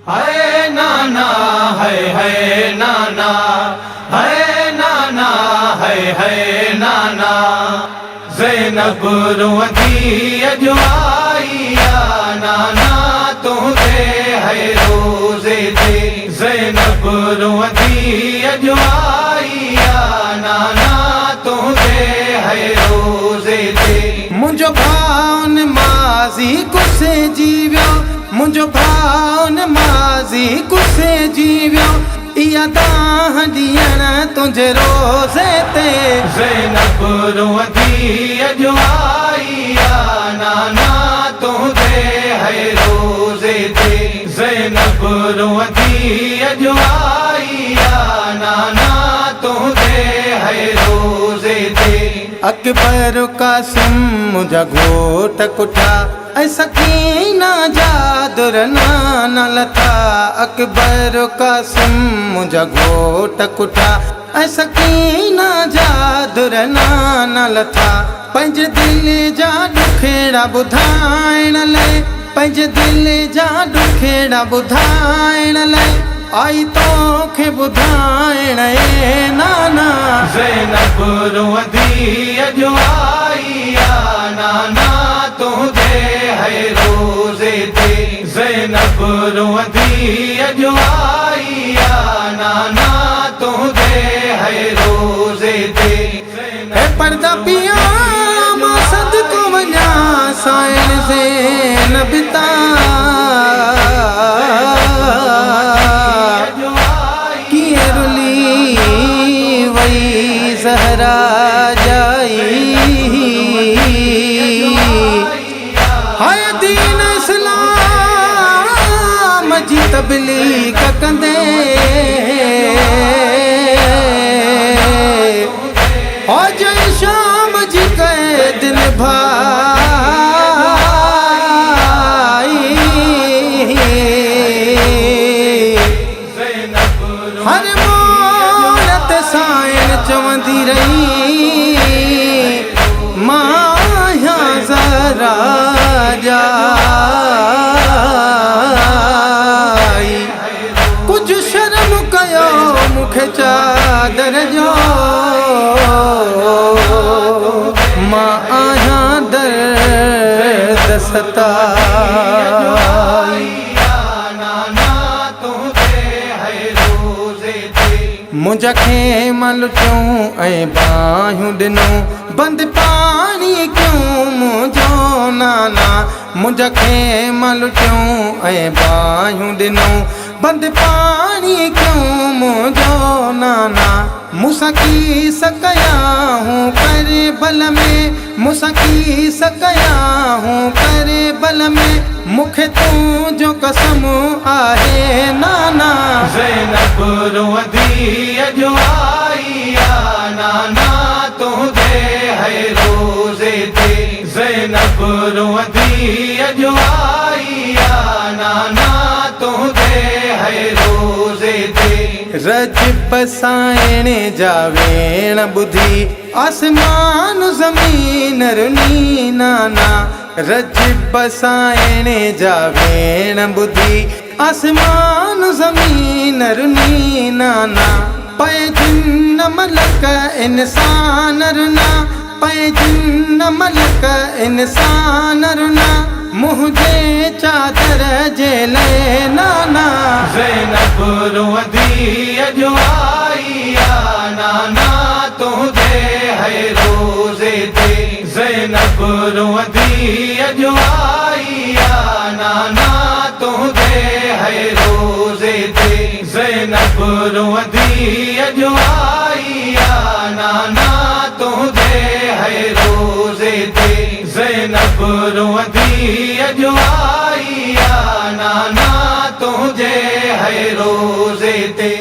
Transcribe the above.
है नाना है नाना है नाना है नाना ज़ैनब रोंदी अॼु आई आ नाना तुंहिंजे है रोज़े ते ज़ैनब रोंदी अॼु आई आ नाना तुंहिंजे है रोज़े ते मुंहिंजो भाउ नमाज़ी गुस्से जी वियो मुंहिंजो भाउ नमाज़ी गुस्से जी वियो इहा दाह ॾियण तुंहिंजे रोज़े ते ज़ैनब रोंदी अॼु आई आ नाना तुंहिंजे है रोज़े ते ज़ैनब रोंदी अॼु आई आ नाना तुंहिंजे है रोज़े ते अकबर कासिम मुंहिंजा घोट कुठा ऐं सकीना जा दुर नाना लथा अकबर कासिम मुंहिंजा घोट कुठा ऐं सकीना जा दुर नाना लथा पंहिंजे दिल जा ॾुखेड़ा ॿुधाइण लाइ पंहिंजे दिल जा ॾुखेड़ा ॿुधाइण लाइ आई तोखे ॿुधाइण ए नाना ज़ैनब रोंदी अॼु आई आ नाना तुंहिंजे है रोज़े ते ज़ैनब रोंदी अॼु आई आ नाना तुंहिंजे है रोज़े ते है पर्दा पिया मां सदको वञा साइण ज़ैनब ज़हरा जाई हाय दीन इस्लाम जी तबलीग कंदे हो जय शाम जी कैद निभाई हर मोरत साइण चवंदी रही माया ज़रा जाई कुझु शर्म कयो मूंखे चादर जो मां आहियां दर्द सताई मुंहिंजा खेम लुटियूं ऐं बाहियूं ॾिनूं बंदि पाणी कयूं मुंहिंजो नाना मुंहिंजा खेम लुटियूं ऐं बाहियूं ॾिनूं बंदि पाणी कयूं मुंहिंजो नाना मूंसां की सकयां हूं करे बल में मूंसां की सकयां हूं करे बल में मूंखे तुंहिंजो कसम आहे नाना ज़ैनब रोंदी अॼु आई आ नाना तुंहिंजे है रोज़े ते ज़ैनब रोंदी अॼु आई आ नाना तुंहिंजे है रोज़े ते रजब साइण जा वेण ॿुधी आसमान ज़मीन रुनी नाना रजब साइण जा वेण ॿुधी आसमान ज़मीन रुनी नाना पए जिन मलक इंसान रुना पए जिन मलक इंसान रुना मुंहिंजे चादर जे लाइ नाना ज़ैनब रोंदी अॼु आई आ नाना तुंहिंजे है रोज़े ते ज़ैनब रोंदी अॼु आई आ नाना तुंहिंजे है रोज़े ते ज़ैनब रोंदी अॼु आई आ नाना तुंहिंजे है रोज़े ते ज़ैनब रोंदी अॼु आई आ नाना तुंहिंजे है रोज़े ते।